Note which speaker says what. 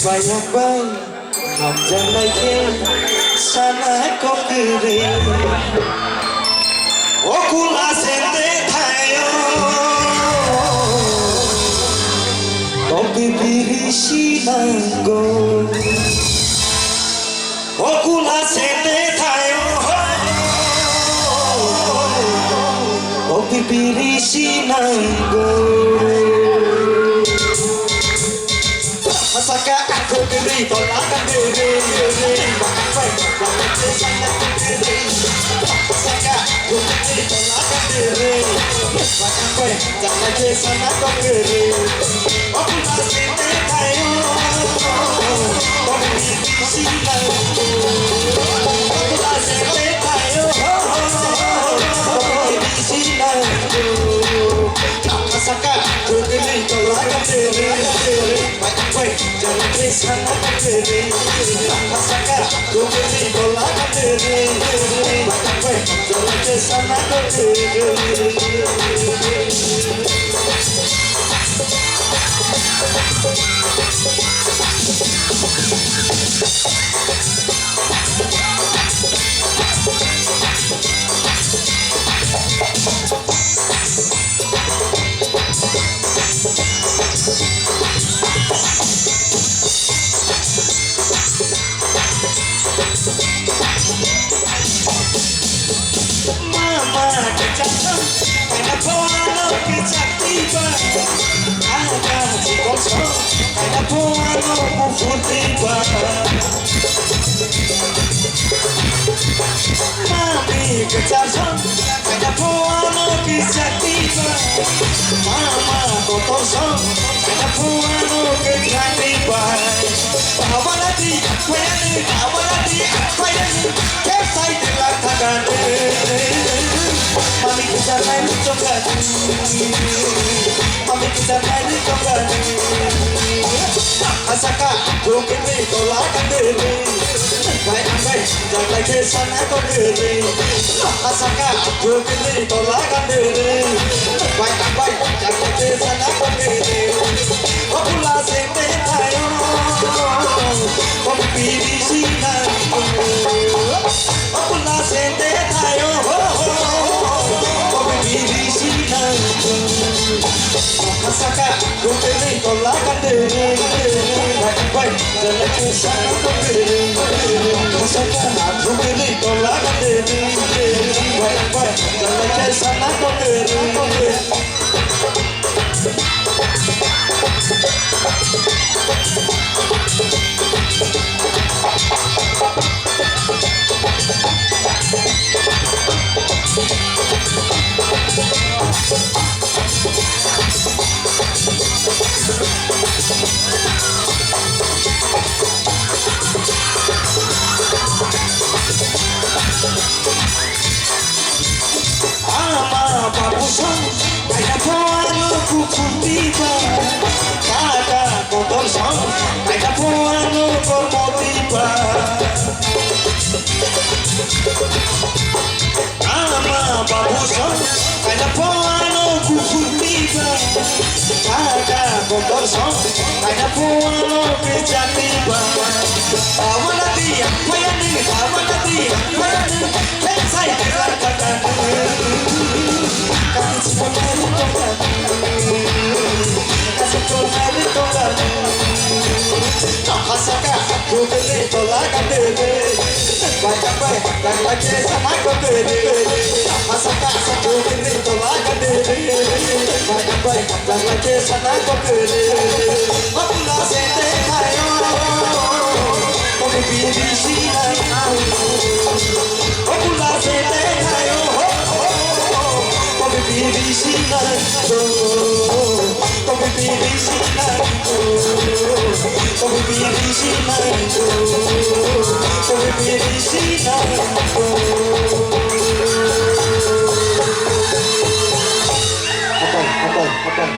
Speaker 1: Bayang-bay Hamdan lagi sana kau kiri Okula sente thayo Topi biri sinanggo Okula sente thayo Topi biri sinanggo Masaka aku diri tolakan diri Masaka aku diri tolakan diri Jangan kesana kau diri Aku masih tekayo Kau diri silang Aku masih tekayo Kau diri silang Masaka aku diri tolakan diri Jangan kesana kau diri Masaka aku diri tolakan diri Jangan kesana kau diri Mama kejam, kenapa lo kejam tiba? Ada si kosong, kenapa lo kufur tiba? Mami kejam, kenapa lo kejam tiba? Mama kosong, kenapa lo kejam tiba? Bawa lagi, kesai dilaktakan. Mami kejar main coba, mami kejar main coba. Asaka broken me tolakan diri, baik jangan kesana kau diri. Asaka broken me tolakan diri, baik jangan kesana kau diri. Okula sente tayo, kau pilih sinar. Okula sente tayo. Masaka aku diri tolakan diri Baik jangan kesana kau diri Masaka aku diri tolakan diri Baik jangan kesana kau diri Ama babusan kayak puanu kuku tiba Kada kotor sang kayak puanu kormo tiba Ama babusan kayak puanu kuku tiba Kada kotor sang kayak puanu kerja tiba Awan nanti Kesai dilaktakan Kasih kembali tobat Kasih kembali tobat Masaka aku diri tolakan diri Baik jangan kesana kau diri Masaka aku diri tolakan diri Baik jangan kesana kau diri Okula sente tayo Kau pilih sinar Okula sente tayo Kau pilih sinar Kau pilih sinar Kau pilih sinar